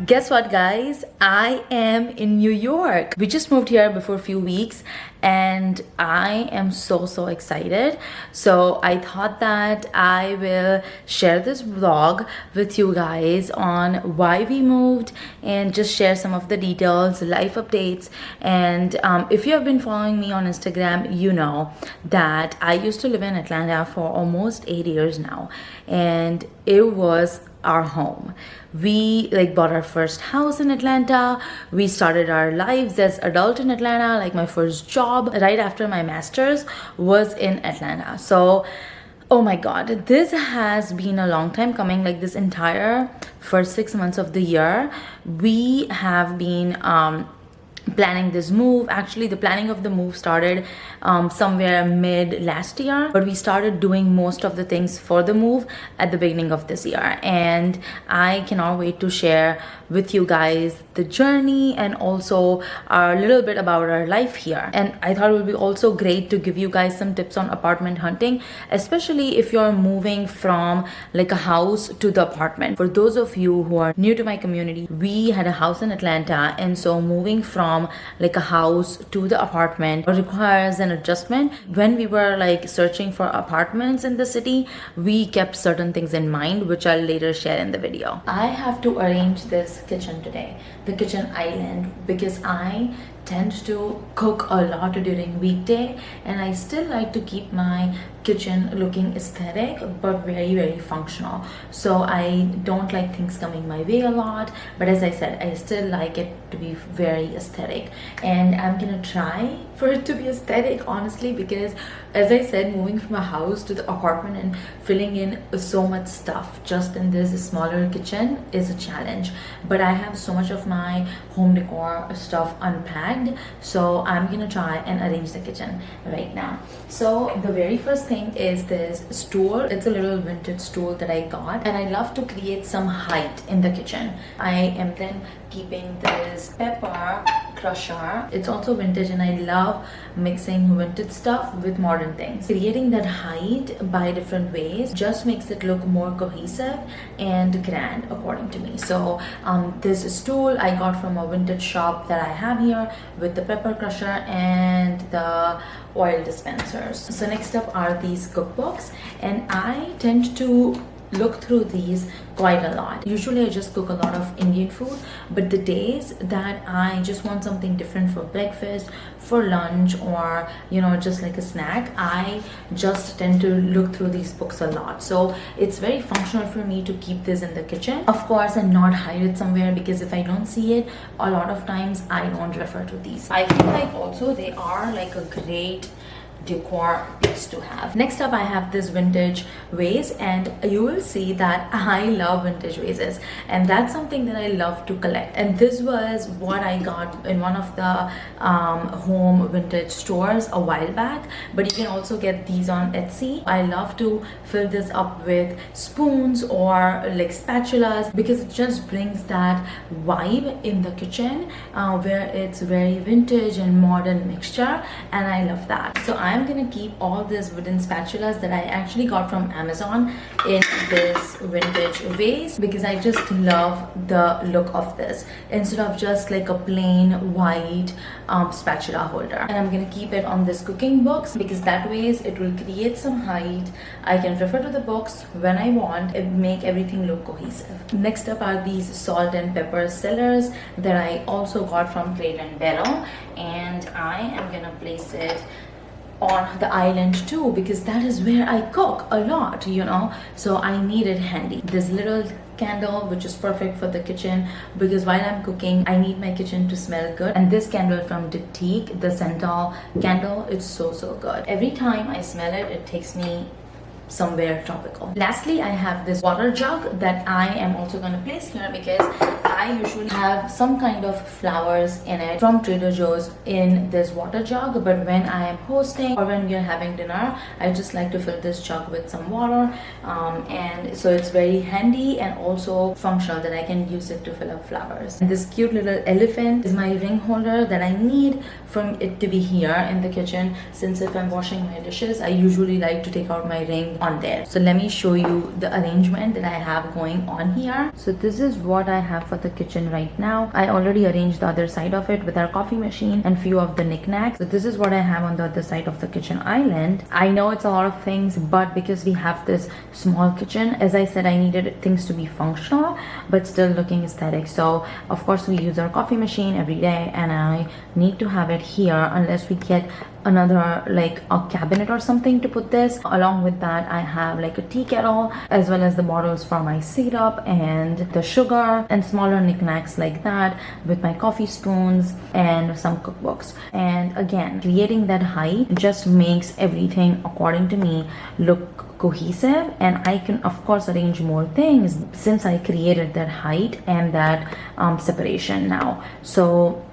Guess what, guys? I am in New York. We just moved here before a few weeks and I am so excited. So I thought that I will share this vlog with you guys on why we moved and just share some of the details, life updates. And if you have been following me on Instagram, you know that I used to live in Atlanta for almost 8 years now, and it was our home. We bought our first house in Atlanta. We started our lives as adult in Atlanta. Like my first job right after my master's was in Atlanta. So oh my god, this has been a long time coming. Like this entire first 6 months of the year we have been planning this move. Actually, the planning of the move started somewhere mid last year, but we started doing most of the things for the move at the beginning of this year, and I cannot wait to share with you guys the journey and also a little bit about our life here. And I thought it would be also great to give you guys some tips on apartment hunting, especially if you're moving from like a house to the apartment. For those of you who are new to my community, we had a house in Atlanta, and so moving from like a house to the apartment requires an adjustment. When we were like searching for apartments in the city, we kept certain things in mind, which I'll later share in the video. I have to arrange this kitchen today, the kitchen island, because I tend to cook a lot during weekday, and I still like to keep my kitchen looking aesthetic but very functional. So I don't like things coming my way a lot, but as I said, I still like it to be very aesthetic, and I'm gonna try for it to be aesthetic, honestly, because as I said, moving from a house to the apartment and filling in so much stuff just in this smaller kitchen is a challenge. But I have so much of my home decor stuff unpacked, so I'm gonna try and arrange the kitchen right now. So the very first thing is this stool. It's a little vintage stool that I got, and I love to create some height in the kitchen. I am then keeping this pepper crusher. It's also vintage, and I love mixing vintage stuff with modern things. Creating that height by different ways just makes it look more cohesive and grand, according to me. So this stool I got from a vintage shop that I have here with the pepper crusher and the oil dispensers. So next up are these cookbooks, and I tend to look through these quite a lot. Usually I just cook a lot of Indian food, but the days that I just want something different for breakfast, for lunch, or you know, just like a snack, I just tend to look through these books a lot. So it's very functional for me to keep this in the kitchen, of course, and not hide it somewhere, because if I don't see it, a lot of times I don't refer to these. I feel like also they are like a great decor piece to have. Next up, I have this vintage vase, and you will see that I love vintage vases, and that's something that I love to collect. And this was what I got in one of the home vintage stores a while back, but you can also get these on Etsy. I love to fill this up with spoons or like spatulas, because it just brings that vibe in the kitchen where it's very vintage and modern mixture, and I love that. So I'm gonna keep all these wooden spatulas that I actually got from Amazon in this vintage vase, because I just love the look of this instead of just like a plain white spatula holder. And I'm gonna keep it on this cooking books, because that ways it will create some height. I can refer to the books when I want and make everything look cohesive. Next up are these salt and pepper cellars that I also got from Crate and Barrel, and I am gonna place it on the island too, because that is where I cook a lot, you know, so I need it handy. This little candle, which is perfect for the kitchen, because while I'm cooking I need my kitchen to smell good. And this candle from Decor, the Sental candle, it's so good. Every time I smell it, it takes me somewhere tropical. Lastly, I have this water jug that I am also going to place here, because I usually have some kind of flowers in it from Trader Joe's in this water jug, but when I am hosting or when we are having dinner, I just like to fill this jug with some water, and so it's very handy and also functional that I can use it to fill up flowers. And this cute little elephant is my ring holder that I need from it to be here in the kitchen, since if I'm washing my dishes, I usually like to take out my ring on there. So let me show you the arrangement that I have going on here. So this is what I have for the kitchen right now. I already arranged the other side of it with our coffee machine and few of the knickknacks. So this is what I have on the other side of the kitchen island. I know it's a lot of things, but because we have this small kitchen, as I said, I needed things to be functional but still looking aesthetic. So of course we use our coffee machine every day, and I need to have it here unless we get another like a cabinet or something to put this. Along with that, I have like a tea kettle as well as the bottles for my syrup and the sugar and smaller knickknacks like that, with my coffee spoons and some cookbooks. And again, creating that height just makes everything, according to me, look cohesive, and I can of course arrange more things since I created that height and that separation now. So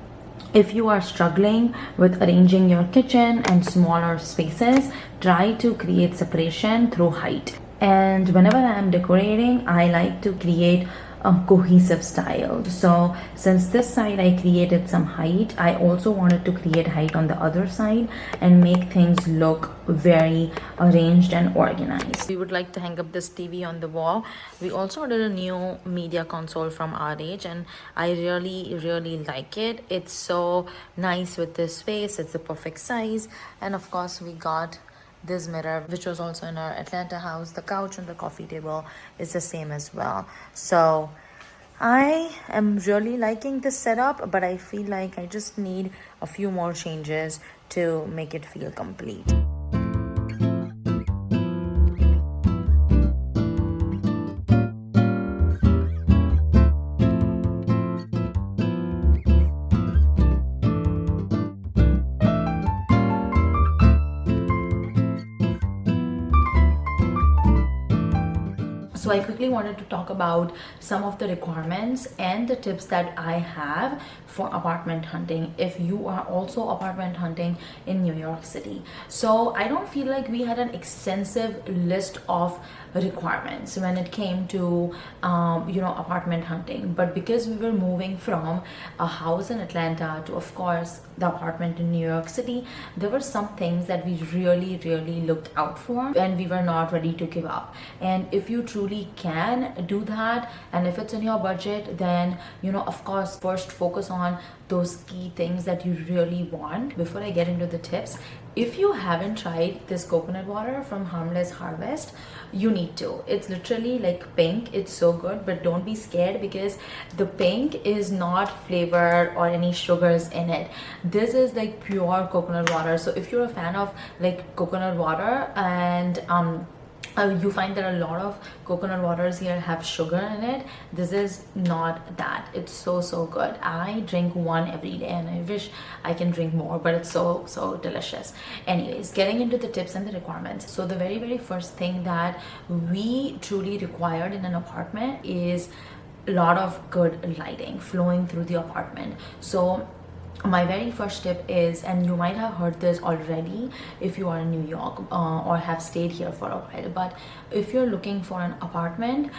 if you are struggling with arranging your kitchen and smaller spaces, try to create separation through height. And whenever I am decorating, I like to create a cohesive style. So since this side I created some height, I also wanted to create height on the other side and make things look very arranged and organized. We would like to hang up this TV on the wall. We also ordered a new media console from RH, and I really like it. It's so nice with this space. It's the perfect size. And of course we got this mirror, which was also in our Atlanta house. The couch and the coffee table is the same as well. So I am really liking this setup, but I feel like I just need a few more changes to make it feel complete. So I quickly wanted to talk about some of the requirements and the tips that I have for apartment hunting if you are also apartment hunting in New York City. So I don't feel like we had an extensive list of requirements when it came to apartment hunting, but because we were moving from a house in Atlanta to, of course, the apartment in New York City, there were some things that we really looked out for and we were not ready to give up. And if you truly can do that, and if it's in your budget, then of course first focus on those key things that you really want. Before I get into the tips, if you haven't tried this coconut water from Harmless Harvest, you need to. It's literally like pink. It's so good, but don't be scared because the pink is not flavored or any sugars in it. This is like pure coconut water. So if you're a fan of like coconut water and you find that a lot of coconut waters here have sugar in it, this is not that. It's so good. I drink one every day and I wish I can drink more, but it's so delicious. Anyways, getting into the tips and the requirements. So the very first thing that we truly required in an apartment is a lot of good lighting flowing through the apartment. So my very first tip is, and you might have heard this already if you are in New York or have stayed here for a while, but if you're looking for an apartment,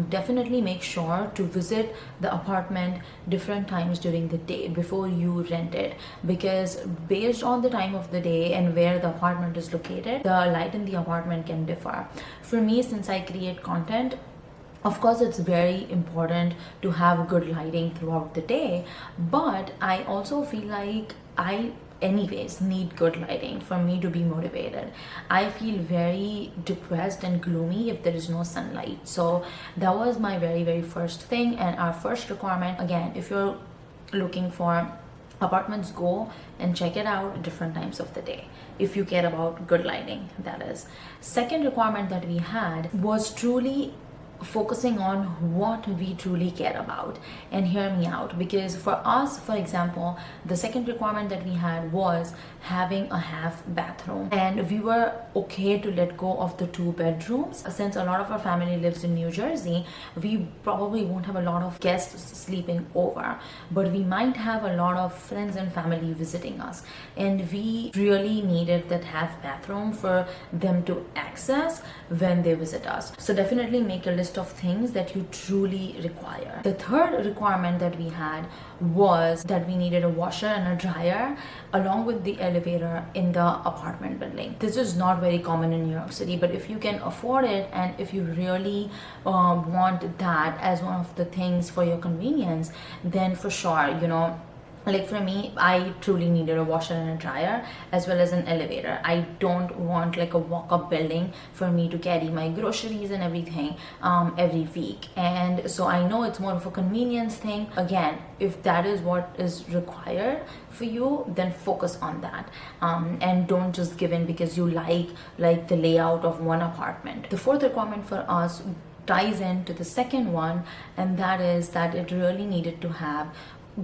definitely make sure to visit the apartment different times during the day before you rent it, because based on the time of the day and where the apartment is located, the light in the apartment can differ. For me, since I create content, of course it's very important to have good lighting throughout the day, but I also feel like I anyways need good lighting for me to be motivated. I feel very depressed and gloomy if there is no sunlight. So that was my very first thing. And our first requirement, again, if you're looking for apartments, go and check it out at different times of the day if you care about good lighting, that is. Second requirement that we had was truly focusing on what we truly care about. And hear me out, because for us, for example, the second requirement that we had was having a half bathroom, and we were okay to let go of the 2 bedrooms. Since a lot of our family lives in New Jersey, we probably won't have a lot of guests sleeping over, but we might have a lot of friends and family visiting us, and we really needed that half bathroom for them to access when they visit us. So definitely make a list of things that you truly require. The third requirement that we had was that we needed a washer and a dryer along with the elevator in the apartment building. This is not very common in New York City, but if you can afford it and if you really want that as one of the things for your convenience, then for sure, like for me, I truly needed a washer and a dryer as well as an elevator. I don't want like a walk-up building for me to carry my groceries and everything every week. And so I know it's more of a convenience thing. Again, if that is what is required for you, then focus on that, and don't just give in because you like the layout of one apartment. The fourth requirement for us ties into the second one, and that is that it really needed to have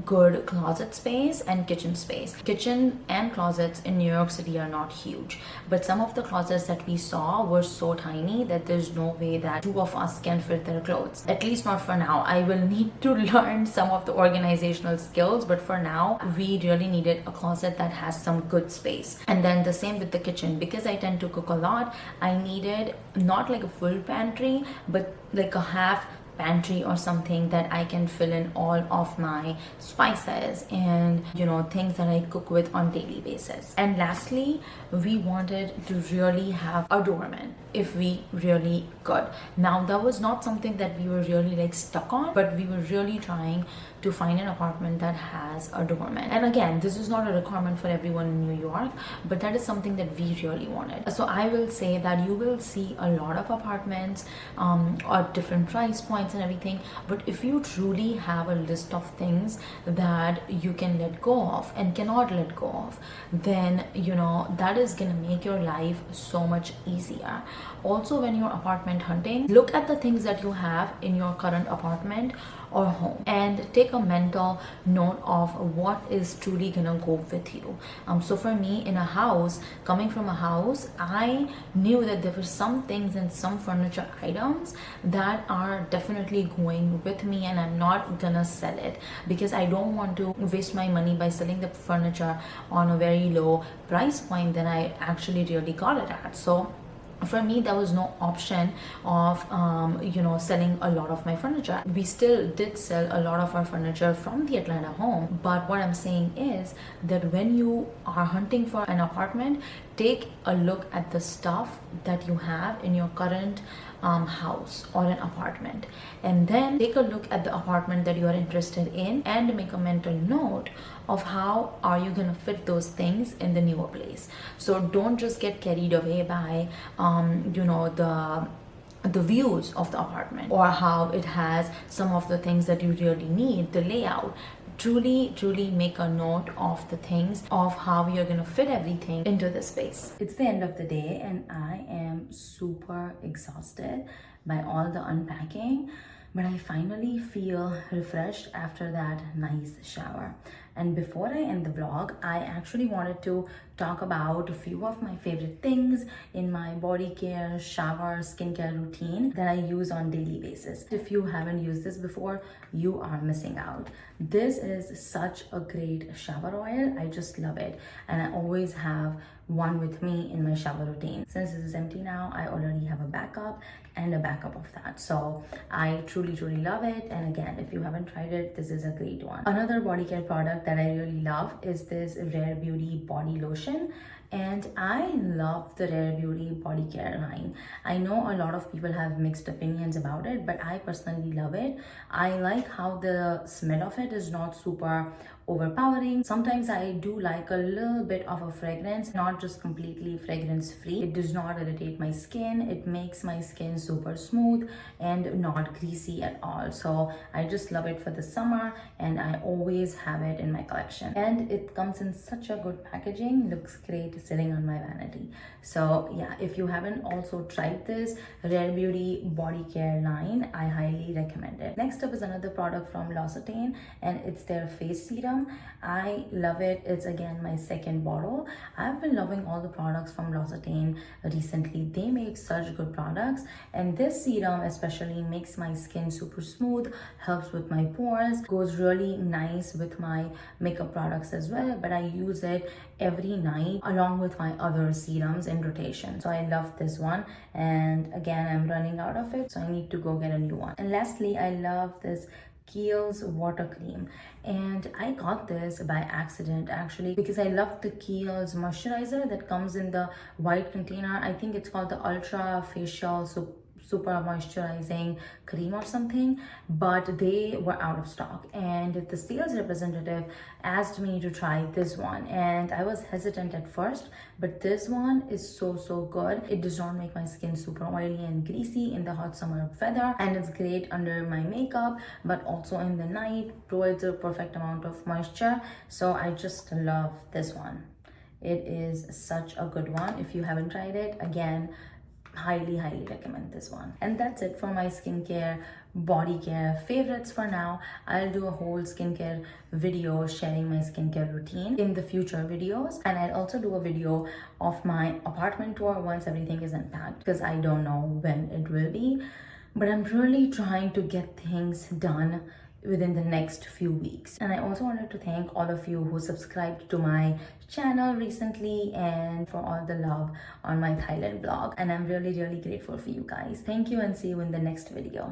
good closet space and kitchen space. Kitchen and closets in New York City are not huge, but some of the closets that we saw were so tiny that there's no way that 2 of us can fit their clothes, at least not for now. I will need to learn some of the organizational skills, but for now we really needed a closet that has some good space. And then the same with the kitchen, because I tend to cook a lot, I needed not like a full pantry, but like a half pantry or something that I can fill in all of my spices and things that I cook with on daily basis. And lastly, we wanted to really have a doorman if we really could. Now that was not something that we were really like stuck on, but we were really trying to find an apartment that has a doorman. And again, this is not a requirement for everyone in New York, but that is something that we really wanted. So I will say that you will see a lot of apartments at different price points and everything, but if you truly have a list of things that you can let go of and cannot let go of, then that is gonna make your life so much easier. Also, when you're apartment hunting, look at the things that you have in your current apartment or home and take a mental note of what is truly gonna go with you. So for me, in a house, coming from a house, I knew that there were some things and some furniture items that are definitely going with me, and I'm not gonna sell it because I don't want to waste my money by selling the furniture on a very low price point than I actually really got it at. So for me, there was no option of selling a lot of my furniture. We still did sell a lot of our furniture from the Atlanta home, but what I'm saying is that when you are hunting for an apartment, take a look at the stuff that you have in your current house or an apartment, and then take a look at the apartment that you are interested in and make a mental note of how are you going to fit those things in the newer place. So don't just get carried away by the views of the apartment or how it has some of the things that you really need, the layout. Truly make a note of the things of how you're going to fit everything into the space. It's the end of the day and I am super exhausted by all the unpacking, but I finally feel refreshed after that nice shower. And before I end the vlog, I actually wanted to talk about a few of my favorite things in my body care, shower, skincare routine that I use on daily basis. If you haven't used this before, you are missing out. This is such a great shower oil. I just love it. And I always have one with me in my shower routine. Since this is empty now, I already have a backup and a backup of that. So I truly love it. And again, if you haven't tried it, this is a great one. Another body care product that I really love is this Rare Beauty body lotion. And I love the Rare Beauty body care line. I know a lot of people have mixed opinions about it, but I personally love it. I like how the smell of it is not super overpowering. Sometimes I do like a little bit of a fragrance, not just completely fragrance free. It does not irritate my skin. It makes my skin super smooth and not greasy at all. So I just love it for the summer, and I always have it in my collection. And it comes in such a good packaging. Looks great sitting on my vanity. So yeah, if you haven't also tried this Rare Beauty body care line, I highly recommend it. Next up is another product from L'Occitane, and it's their face serum. I love it. It's again my second bottle. I've been loving all the products from L'Occitane recently. They make such good products, and this serum especially makes my skin super smooth, helps with my pores, goes really nice with my makeup products as well. But I use it every night along with my other serums in rotation. So I love this one, and again I'm running out of it, so I need to go get a new one. And lastly, I love this Kiehl's water cream, and I got this by accident actually, because I love the Kiehl's moisturizer that comes in the white container. I think it's called the Ultra Facial Super Moisturizing Cream or something, but they were out of stock, and the sales representative asked me to try this one, and I was hesitant at first, but this one is so good. It does not make my skin super oily and greasy in the hot summer weather, and it's great under my makeup, but also in the night, provides a perfect amount of moisture. So I just love this one. It is such a good one. If you haven't tried it, again, highly recommend this one. And that's it for my skincare body care favorites for now. I'll do a whole skincare video sharing my skincare routine in the future videos, and I'll also do a video of my apartment tour once everything is unpacked, because I don't know when it will be, but I'm really trying to get things done within the next few weeks. And I also wanted to thank all of you who subscribed to my channel recently, and for all the love on my Thailand vlog, and I'm really grateful for you guys. Thank you, and see you in the next video.